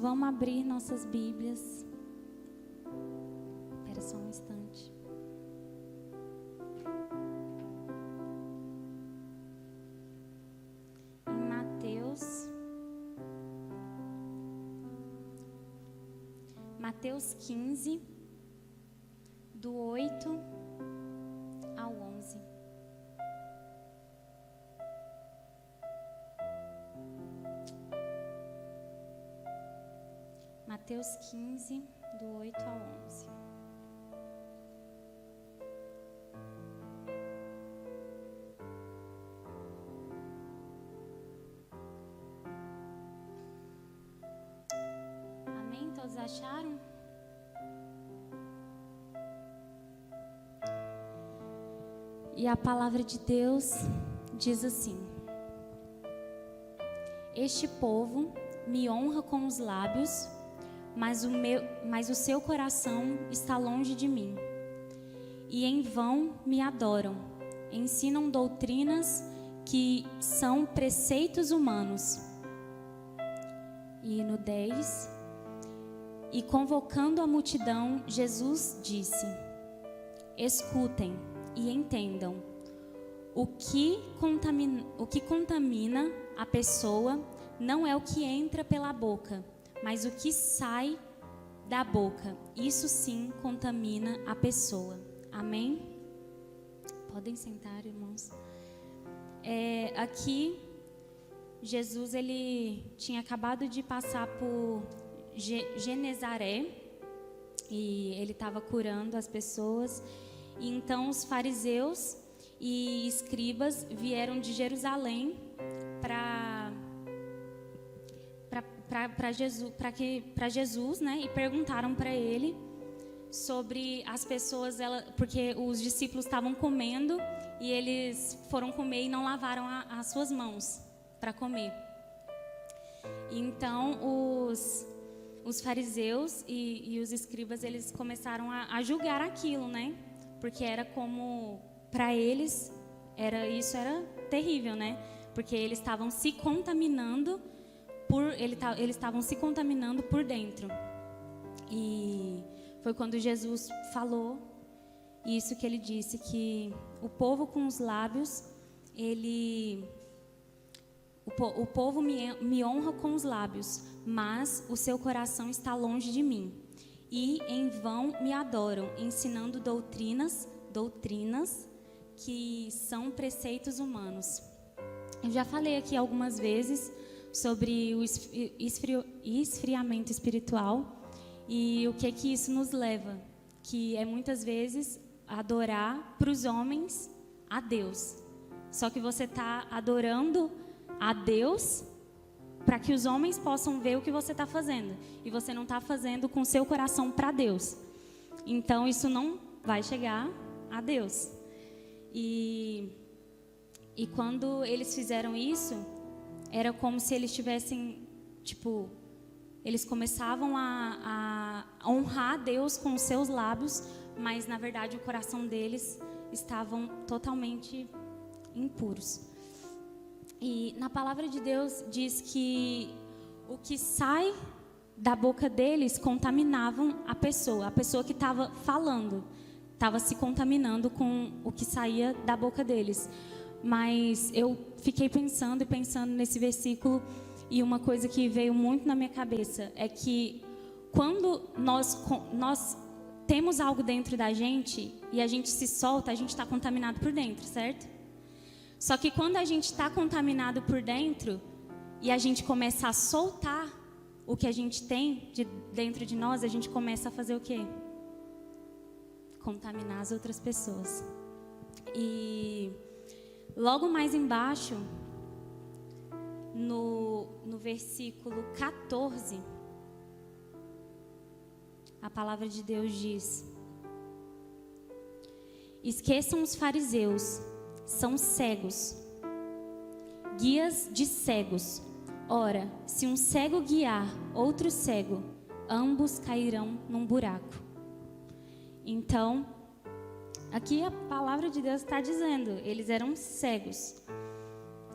vamos abrir nossas Bíblias. Espera só um instante. Em Mateus 15, do 8 ao 11. Mateus 15, do 8 ao 11. Amém? Todos acharam? E a palavra de Deus diz assim: Este povo me honra com os lábios, mas o seu coração está longe de mim. E em vão me adoram, ensinam doutrinas que são preceitos humanos. E no 10, e convocando a multidão, Jesus disse: Escutem e entendam. O que contamina a pessoa não é o que entra pela boca, mas o que sai da boca. Isso sim contamina a pessoa. Amém? Podem sentar, irmãos. Aqui, Jesus, ele tinha acabado de passar por Genezaré e ele estava curando as pessoas. E então os fariseus e escribas vieram de Jerusalém para Jesus, né? E perguntaram para ele sobre as pessoas, porque os discípulos estavam comendo e eles foram comer e não lavaram as suas mãos para comer. Então os fariseus e os escribas, eles começaram a julgar aquilo, né? Porque era como, para eles, isso era terrível, né? Porque eles estavam se contaminando eles estavam se contaminando por dentro. E foi quando Jesus falou isso que ele disse, que o povo com os lábios, o povo me honra com os lábios, mas o seu coração está longe de mim. E em vão me adoram, ensinando doutrinas que são preceitos humanos. Eu já falei aqui algumas vezes sobre o esfriamento espiritual e o que isso nos leva, que é muitas vezes adorar para os homens a Deus. Só que você está adorando a Deus para que os homens possam ver o que você está fazendo, e você não está fazendo com o seu coração para Deus. Então isso não vai chegar a Deus. E quando eles fizeram isso, era como se eles tivessem, eles começavam a honrar Deus com os seus lábios, mas na verdade o coração deles estavam totalmente impuros. E na palavra de Deus diz que o que sai da boca deles contaminavam a pessoa que estava falando, estava se contaminando com o que saía da boca deles. Mas eu fiquei pensando nesse versículo, e uma coisa que veio muito na minha cabeça é que quando nós temos algo dentro da gente e a gente se solta, a gente está contaminado por dentro, certo? Só que quando a gente está contaminado por dentro e a gente começa a soltar o que a gente tem dentro de nós, a gente começa a fazer o quê? Contaminar as outras pessoas. E logo mais embaixo, no versículo 14, a palavra de Deus diz: Esqueçam os fariseus, são cegos, guias de cegos. Ora, se um cego guiar outro cego, ambos cairão num buraco. Então, aqui a palavra de Deus está dizendo, eles eram cegos.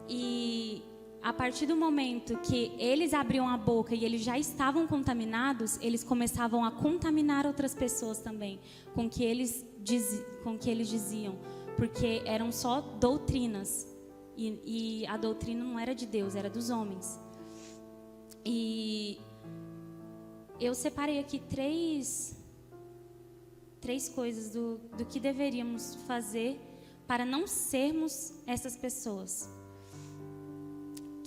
E a partir do momento que eles abriam a boca e eles já estavam contaminados, eles começavam a contaminar outras pessoas também com o que eles diziam, porque eram só doutrinas e a doutrina não era de Deus, era dos homens. E eu separei aqui três coisas do que deveríamos fazer para não sermos essas pessoas,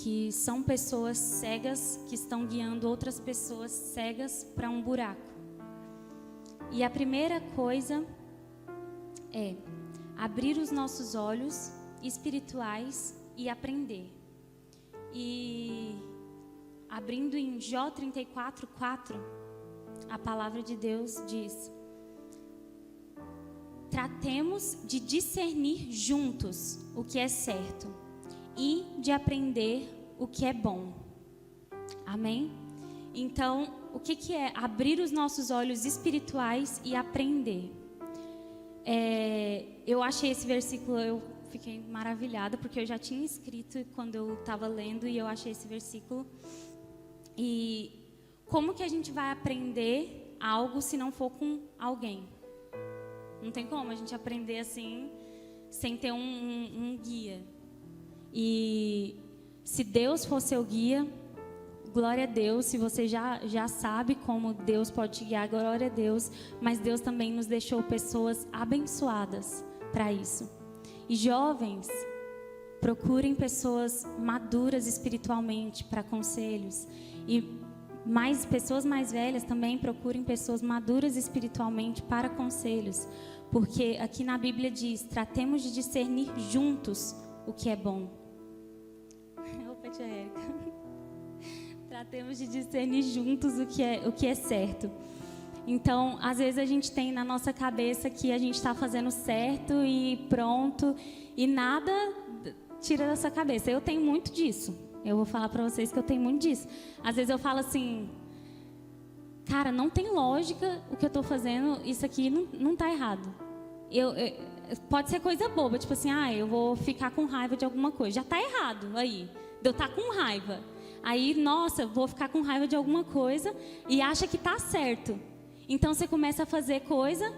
que são pessoas cegas, que estão guiando outras pessoas cegas para um buraco. E a primeira coisa é abrir os nossos olhos espirituais e aprender. E abrindo em Jó 34:4, a palavra de Deus diz: tratemos de discernir juntos o que é certo e de aprender o que é bom. Amém? Então, o que é abrir os nossos olhos espirituais e aprender? Eu achei esse versículo, eu fiquei maravilhada, porque eu já tinha escrito quando eu estava lendo, e eu achei esse versículo. E como que a gente vai aprender algo se não for com alguém? Não tem como a gente aprender assim, sem ter um guia. E se Deus for seu guia, glória a Deus. Se você já sabe como Deus pode te guiar, glória a Deus. Mas Deus também nos deixou pessoas abençoadas para isso. E jovens, procurem pessoas maduras espiritualmente para conselhos. E pessoas mais velhas também procurem pessoas maduras espiritualmente para conselhos. Porque aqui na Bíblia diz: tratemos de discernir juntos o que é bom. Opa, tia Érica. Tratemos de discernir juntos o que é certo. Então, às vezes a gente tem na nossa cabeça que a gente está fazendo certo e pronto, e nada tira dessa cabeça. Eu tenho muito disso. Eu vou falar para vocês que eu tenho muito disso. Às vezes eu falo assim: cara, não tem lógica o que eu estou fazendo, isso aqui não está errado. Pode ser coisa boba, tipo assim, eu vou ficar com raiva de alguma coisa. Já está errado aí, de eu estar com raiva. Aí, nossa, vou ficar com raiva de alguma coisa e acha que está certo. Então você começa a fazer coisa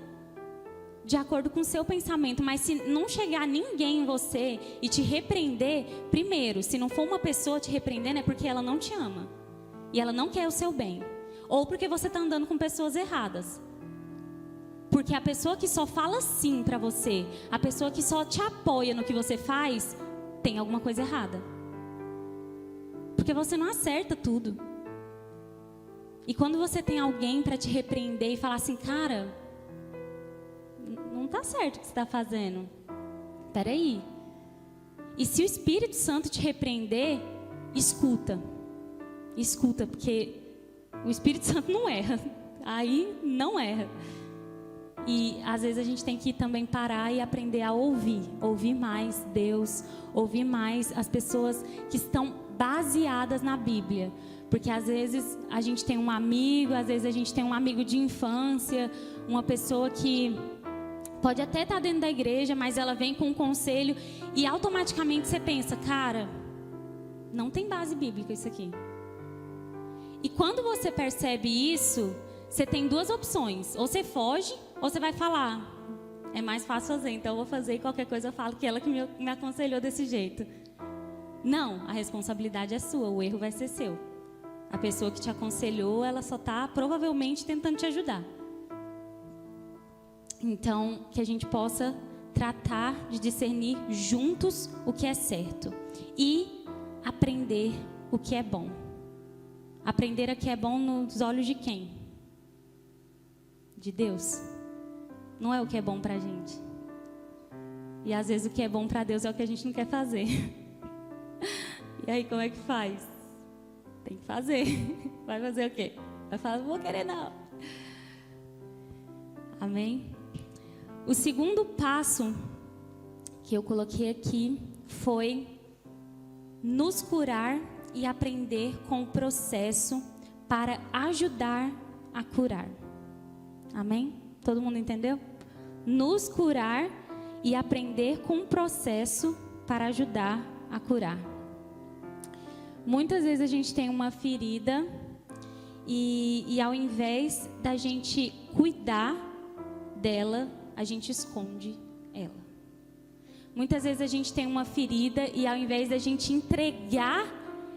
de acordo com o seu pensamento. Mas se não chegar ninguém em você e te repreender, primeiro, se não for uma pessoa te repreendendo, é porque ela não te ama. E ela não quer o seu bem. Ou porque você está andando com pessoas erradas. Porque a pessoa que só fala sim para você, a pessoa que só te apoia no que você faz, tem alguma coisa errada. Porque você não acerta tudo. E quando você tem alguém para te repreender e falar assim: cara, não está certo o que você está fazendo. Espera aí. E se o Espírito Santo te repreender, escuta. Escuta, porque o Espírito Santo não erra. Aí não erra. E às vezes a gente tem que também parar e aprender a ouvir. Ouvir mais Deus. Ouvir mais as pessoas que estão baseadas na Bíblia. Porque às vezes a gente tem um amigo, às vezes a gente tem um amigo de infância, uma pessoa que pode até estar dentro da igreja, mas ela vem com um conselho e automaticamente você pensa: cara, não tem base bíblica isso aqui. E quando você percebe isso, você tem duas opções: ou você foge, ou você vai falar: é mais fácil fazer, então eu vou fazer, e qualquer coisa eu falo que ela que me aconselhou desse jeito. Não, a responsabilidade é sua, o erro vai ser seu. A pessoa que te aconselhou, ela só está provavelmente tentando te ajudar. Então, que a gente possa tratar de discernir juntos o que é certo e aprender o que é bom. Aprender o que é bom nos olhos de quem? De Deus. Não é o que é bom pra gente. E às vezes o que é bom pra Deus é o que a gente não quer fazer. E aí como é que faz? Tem que fazer. Vai fazer o quê? Vai falar: não vou querer não. Amém? O segundo passo que eu coloquei aqui foi nos curar e aprender com o processo para ajudar a curar. Amém? Todo mundo entendeu? Nos curar e aprender com o processo para ajudar a curar. Muitas vezes a gente tem uma ferida e ao invés da gente cuidar dela, a gente esconde ela. Muitas vezes a gente tem uma ferida e ao invés da gente entregar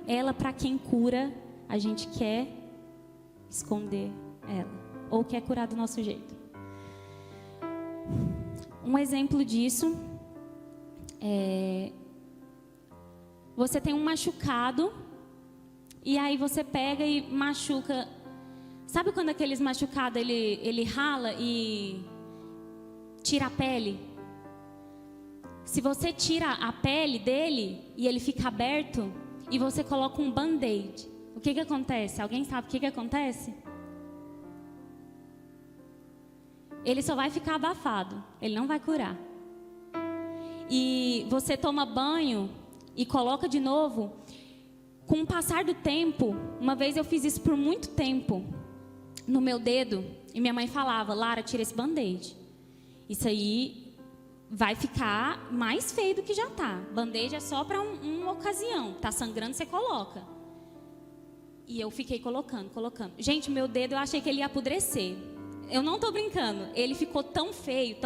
ela para quem cura, a gente quer esconder ela ou quer curar do nosso jeito. Um exemplo disso é: você tem um machucado e aí você pega e machuca. Sabe quando aqueles machucados ele rala e tira a pele? Se você tira a pele dele e ele fica aberto e você coloca um band-aid, o que acontece? Alguém sabe o que acontece? Ele só vai ficar abafado, ele não vai curar. E você toma banho e coloca de novo. Com o passar do tempo, uma vez eu fiz isso por muito tempo no meu dedo e minha mãe falava: Lara, tira esse band-aid. Isso aí vai ficar mais feio do que já tá. Band-aid é só para uma ocasião. Tá sangrando, você coloca. E eu fiquei colocando. Gente, meu dedo eu achei que ele ia apodrecer. Eu não tô brincando. Ele ficou tão feio,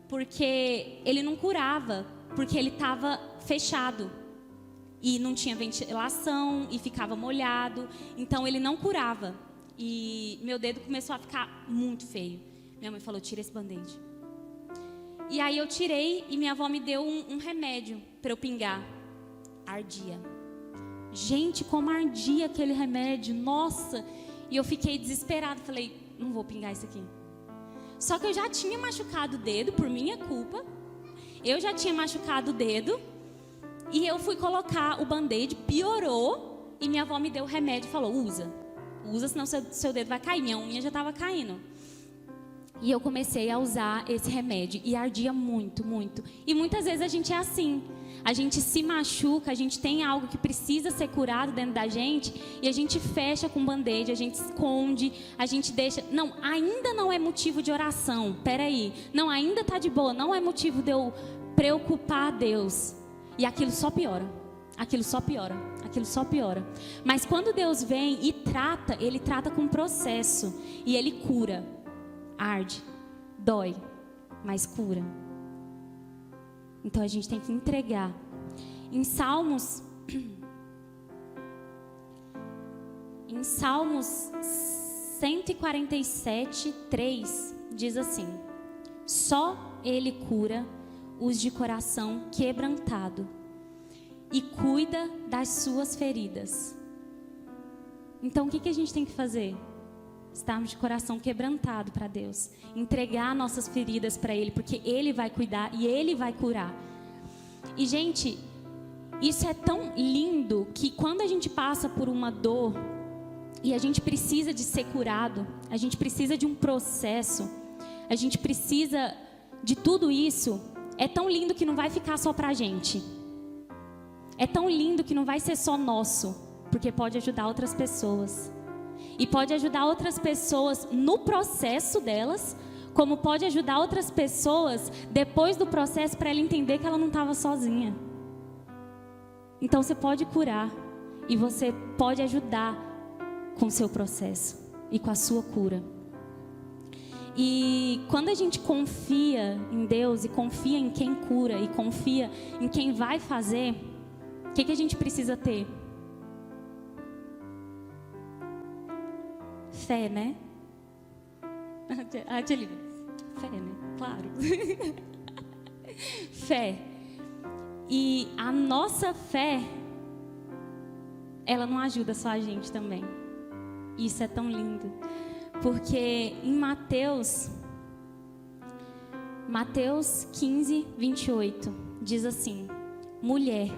porque ele não curava, porque ele estava fechado. E não tinha ventilação, e ficava molhado. Então ele não curava. E meu dedo começou a ficar muito feio. Minha mãe falou: tira esse band-aid. E aí eu tirei e minha avó me deu um remédio para eu pingar. Ardia. Gente, como ardia aquele remédio. Nossa! E eu fiquei desesperada. Falei: não vou pingar isso aqui. Só que eu já tinha machucado o dedo por minha culpa. Eu já tinha machucado o dedo. E eu fui colocar o band-aid, piorou. E minha avó me deu o remédio e falou: usa, senão seu dedo vai cair. Minha unha já estava caindo. E eu comecei a usar esse remédio. E ardia muito. E muitas vezes a gente é assim. A gente se machuca, a gente tem algo que precisa ser curado dentro da gente. E a gente fecha com band-aid, a gente esconde, a gente deixa. Não, ainda não é motivo de oração. Peraí. Não, ainda está de boa. Não é motivo de eu preocupar a Deus. E aquilo só piora. Mas quando Deus vem e trata, Ele trata com processo. E Ele cura. Arde, dói, mas cura. Então a gente tem que entregar. Em Salmos 147:3 diz assim: só Ele cura os de coração quebrantado e cuida das suas feridas. Então o que a gente tem que fazer? Estarmos de coração quebrantado para Deus, entregar nossas feridas para Ele, porque Ele vai cuidar e Ele vai curar. E gente, isso é tão lindo que quando a gente passa por uma dor e a gente precisa de ser curado, a gente precisa de um processo, a gente precisa de tudo isso. É tão lindo que não vai ficar só pra gente. É tão lindo que não vai ser só nosso, porque pode ajudar outras pessoas. E pode ajudar outras pessoas no processo delas, como pode ajudar outras pessoas depois do processo para ela entender que ela não estava sozinha. Então você pode curar e você pode ajudar com o seu processo e com a sua cura. E quando a gente confia em Deus e confia em quem cura e confia em quem vai fazer, o que a gente precisa ter? Fé, né? Fé, né? Claro. Fé. E a nossa fé, ela não ajuda só a gente também. Isso é tão lindo. Porque em Mateus 15:28, diz assim: mulher,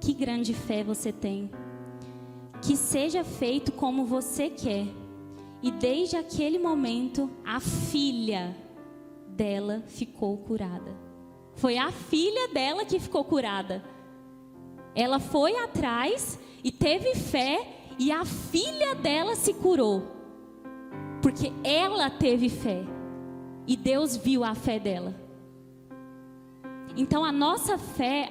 que grande fé você tem. Que seja feito como você quer. E desde aquele momento, a filha dela ficou curada. Foi a filha dela que ficou curada. Ela foi atrás e teve fé, e a filha dela se curou. Porque ela teve fé. E Deus viu a fé dela. Então a nossa fé,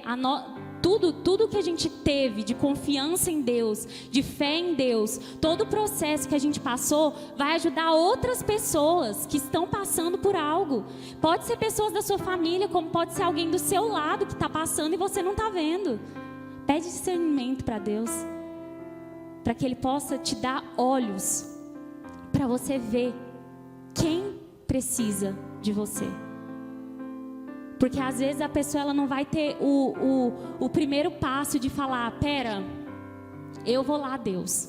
tudo que a gente teve de confiança em Deus, de fé em Deus, todo o processo que a gente passou vai ajudar outras pessoas que estão passando por algo. Pode ser pessoas da sua família, como pode ser alguém do seu lado que está passando e você não está vendo. Pede discernimento para Deus, para que Ele possa te dar olhos para você ver quem precisa de você. Porque às vezes a pessoa ela não vai ter o primeiro passo de falar, pera, eu vou lá, Deus.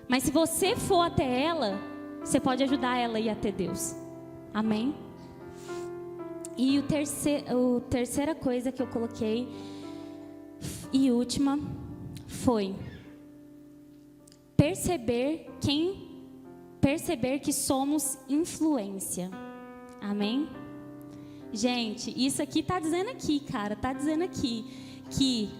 Mas se você for até ela, você pode ajudar ela a ir até Deus. Amém? E a terceira coisa que eu coloquei, e última, foi perceber que somos influência. Amém? Gente, isso aqui está dizendo aqui, cara, está dizendo aqui que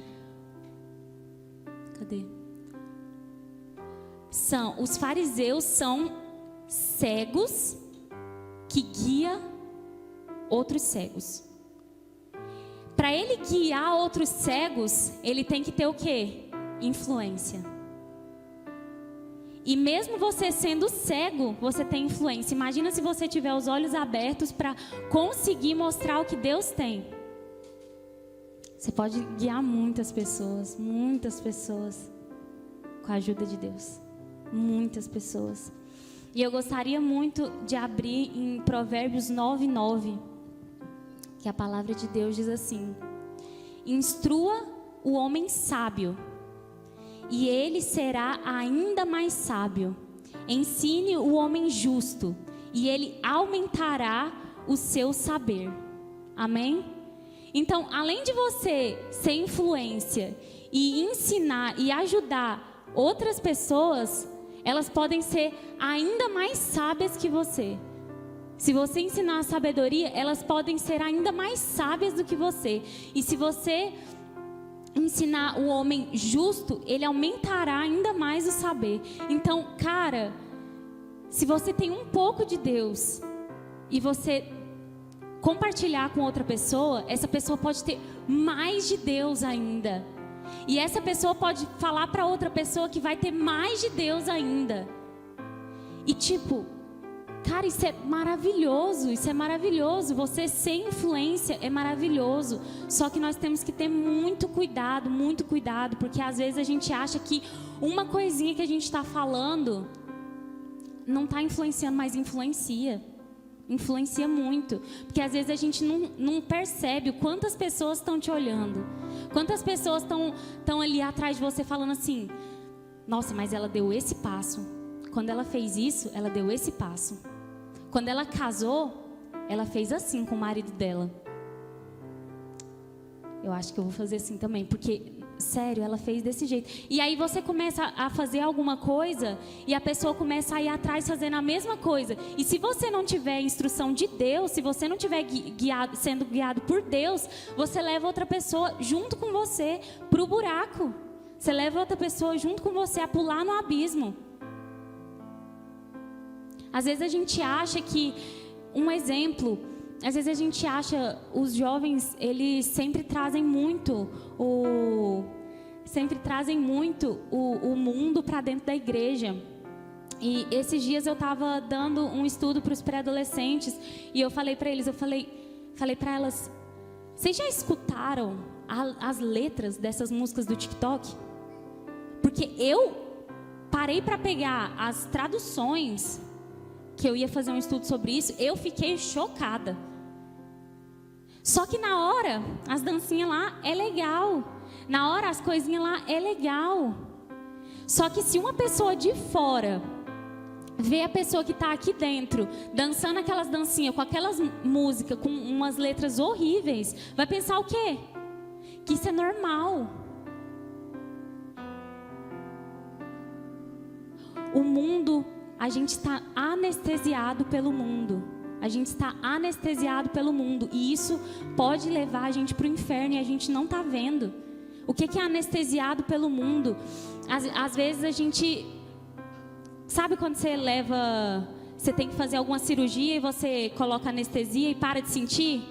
os fariseus são cegos que guiam outros cegos. Para ele guiar outros cegos, ele tem que ter o quê? Influência. E mesmo você sendo cego, você tem influência. Imagina se você tiver os olhos abertos para conseguir mostrar o que Deus tem. Você pode guiar muitas pessoas com a ajuda de Deus. Muitas pessoas. E eu gostaria muito de abrir em Provérbios 9:9, que a palavra de Deus diz assim: instrua o homem sábio, e ele será ainda mais sábio. Ensine o homem justo, e ele aumentará o seu saber. Amém? Então, além de você ser influência e ensinar e ajudar outras pessoas, elas podem ser ainda mais sábias que você. Se você ensinar a sabedoria, elas podem ser ainda mais sábias do que você. E se você ensinar o homem justo, ele aumentará ainda mais o saber. Então, cara, se você tem um pouco de Deus e você compartilhar com outra pessoa, essa pessoa pode ter mais de Deus ainda. E essa pessoa pode falar para outra pessoa que vai ter mais de Deus ainda. E tipo, cara, isso é maravilhoso, isso é maravilhoso. Você ser influência é maravilhoso. Só que nós temos que ter muito cuidado, porque às vezes a gente acha que uma coisinha que a gente está falando não está influenciando, mas influencia. Influencia muito. Porque às vezes a gente não percebe o quantas pessoas estão te olhando. Quantas pessoas estão ali atrás de você falando assim: nossa, mas ela deu esse passo. Quando ela fez isso, ela deu esse passo. Quando ela casou, ela fez assim com o marido dela. Eu acho que eu vou fazer assim também, porque, sério, ela fez desse jeito. E aí você começa a fazer alguma coisa e a pessoa começa a ir atrás fazendo a mesma coisa. E se você não tiver instrução de Deus, se você não tiver sendo guiado por Deus, você leva outra pessoa junto com você para o buraco. Você leva outra pessoa junto com você a pular no abismo. Às vezes a gente acha que, um exemplo, às vezes a gente acha, os jovens, eles sempre trazem muito o mundo para dentro da igreja. E esses dias eu estava dando um estudo para os pré-adolescentes e eu falei para eles, falei para elas: vocês já escutaram as letras dessas músicas do TikTok? Porque eu parei para pegar as traduções, que eu ia fazer um estudo sobre isso, eu fiquei chocada. Só que na hora, as dancinhas lá é legal. Na hora, as coisinhas lá é legal. Só que se uma pessoa de fora vê a pessoa que está aqui dentro dançando aquelas dancinhas, com aquelas músicas, com umas letras horríveis, vai pensar o quê? Que isso é normal. O mundo, a gente está anestesiado pelo mundo. A gente está anestesiado pelo mundo. E isso pode levar a gente para o inferno e a gente não está vendo. O que é anestesiado pelo mundo? Às vezes a gente... Sabe quando você tem que fazer alguma cirurgia e você coloca anestesia e para de sentir?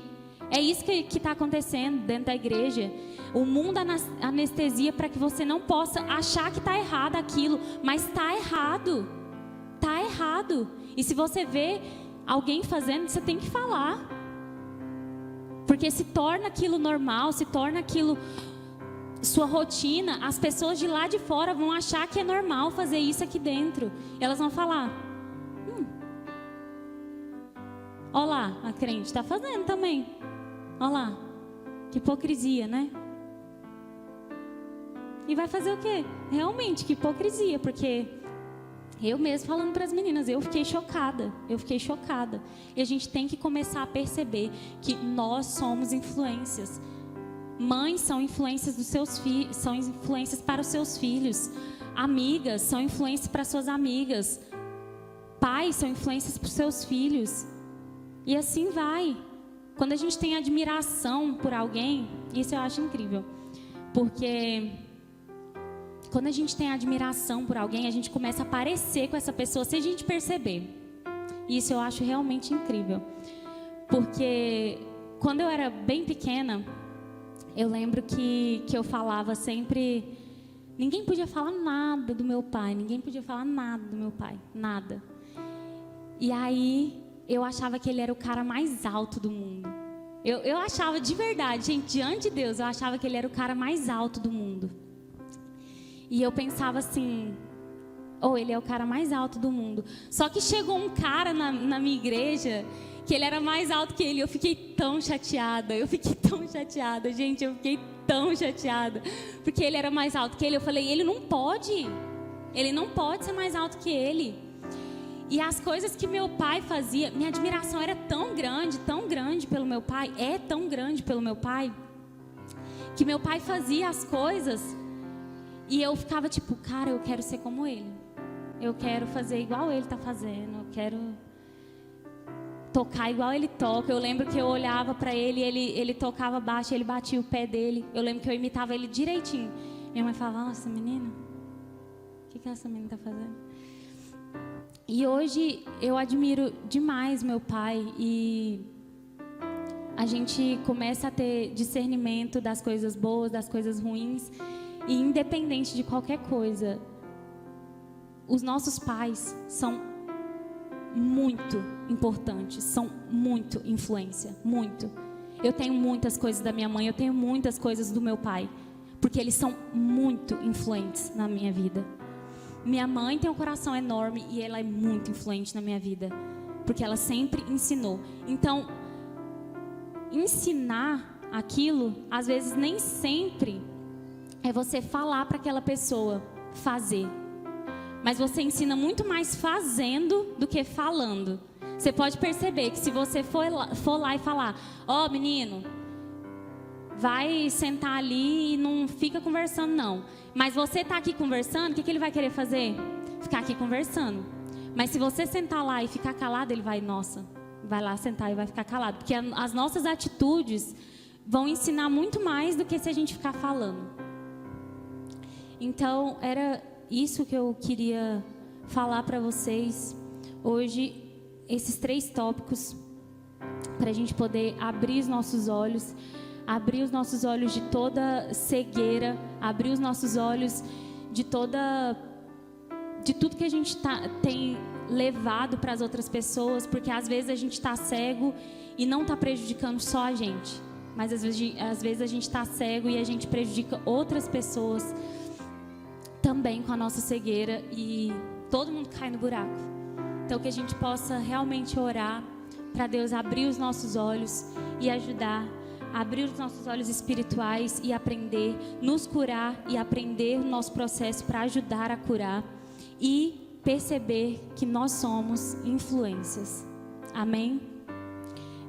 É isso que está acontecendo dentro da igreja. O mundo anestesia para que você não possa achar que está errado aquilo, mas está errado. Está errado. E se você vê alguém fazendo, você tem que falar. Porque se torna aquilo normal, se torna aquilo sua rotina, as pessoas de lá de fora vão achar que é normal fazer isso aqui dentro. Elas vão falar: ó lá, a crente está fazendo também. Ó lá, que hipocrisia, né? E vai fazer o quê? Realmente, que hipocrisia, porque eu mesmo falando para as meninas, eu fiquei chocada. E a gente tem que começar a perceber que nós somos influências. Mães são influências dos seus filhos, são influências para os seus filhos. Amigas são influências para suas amigas. Pais são influências para os seus filhos. E assim vai. Quando a gente tem admiração por alguém, isso eu acho incrível. Porque quando a gente tem admiração por alguém, a gente começa a parecer com essa pessoa sem a gente perceber. Isso eu acho realmente incrível. Porque quando eu era bem pequena, eu lembro que eu falava sempre... Ninguém podia falar nada do meu pai. Nada. E aí eu achava que ele era o cara mais alto do mundo. Eu achava de verdade, gente, diante de Deus, eu achava que ele era o cara mais alto do mundo. E eu pensava assim: ele é o cara mais alto do mundo. Só que chegou um cara na minha igreja que ele era mais alto que ele. Eu fiquei tão chateada, gente, porque ele era mais alto que ele. Eu falei: ele não pode ser mais alto que ele. E as coisas que meu pai fazia, minha admiração era tão grande pelo meu pai, que meu pai fazia as coisas e eu ficava tipo: cara, eu quero ser como ele. Eu quero fazer igual ele está fazendo. Eu quero tocar igual ele toca. Eu lembro que eu olhava para ele, ele tocava baixo, ele batia o pé dele. Eu lembro que eu imitava ele direitinho. Minha mãe falava: nossa, menina, o que essa menina está fazendo? E hoje eu admiro demais meu pai e a gente começa a ter discernimento das coisas boas, das coisas ruins. E independente de qualquer coisa, os nossos pais são muito importantes, são muito influência, muito. Eu tenho muitas coisas da minha mãe, eu tenho muitas coisas do meu pai, porque eles são muito influentes na minha vida. Minha mãe tem um coração enorme e ela é muito influente na minha vida, porque ela sempre ensinou. Então, ensinar aquilo, às vezes nem sempre é você falar para aquela pessoa fazer. Mas você ensina muito mais fazendo do que falando. Você pode perceber que se você for lá e falar: ó, menino, vai sentar ali e não fica conversando não. Mas você tá aqui conversando, o que ele vai querer fazer? Ficar aqui conversando. Mas se você sentar lá e ficar calado, ele vai lá sentar e vai ficar calado. Porque as nossas atitudes vão ensinar muito mais do que se a gente ficar falando. Então, era isso que eu queria falar para vocês hoje, esses 3 tópicos, para a gente poder abrir os nossos olhos de toda cegueira, abrir os nossos olhos de tudo que a gente tem levado para as outras pessoas, porque às vezes a gente está cego e não está prejudicando só a gente, mas às vezes a gente está cego e a gente prejudica outras pessoas também com a nossa cegueira e todo mundo cai no buraco. Então que a gente possa realmente orar para Deus abrir os nossos olhos e ajudar a abrir os nossos olhos espirituais e aprender, nos curar e aprender o nosso processo para ajudar a curar e perceber que nós somos influências. Amém?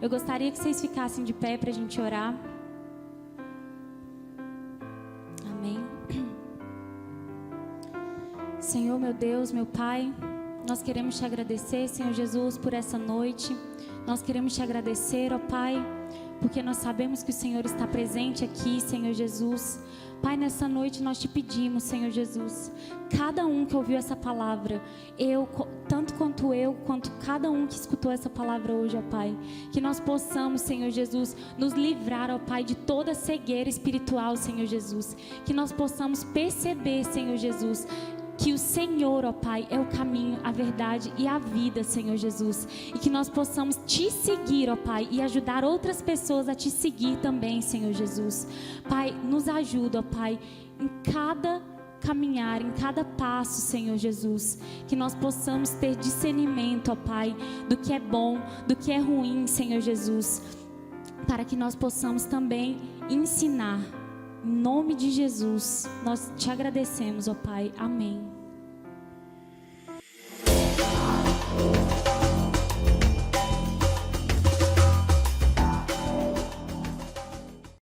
Eu gostaria que vocês ficassem de pé para a gente orar. Amém. Senhor, meu Deus, meu Pai, nós queremos te agradecer, Senhor Jesus, por essa noite. Nós queremos te agradecer, ó Pai, porque nós sabemos que o Senhor está presente aqui, Senhor Jesus. Pai, nessa noite nós te pedimos, Senhor Jesus, cada um que ouviu essa palavra, tanto quanto cada um que escutou essa palavra hoje, ó Pai, que nós possamos, Senhor Jesus, nos livrar, ó Pai, de toda cegueira espiritual, Senhor Jesus, que nós possamos perceber, Senhor Jesus, que o Senhor, ó Pai, é o caminho, a verdade e a vida, Senhor Jesus. E que nós possamos te seguir, ó Pai, e ajudar outras pessoas a te seguir também, Senhor Jesus. Pai, nos ajuda, ó Pai, em cada caminhar, em cada passo, Senhor Jesus. Que nós possamos ter discernimento, ó Pai, do que é bom, do que é ruim, Senhor Jesus. Para que nós possamos também ensinar. Em nome de Jesus, nós te agradecemos, ó Pai. Amém.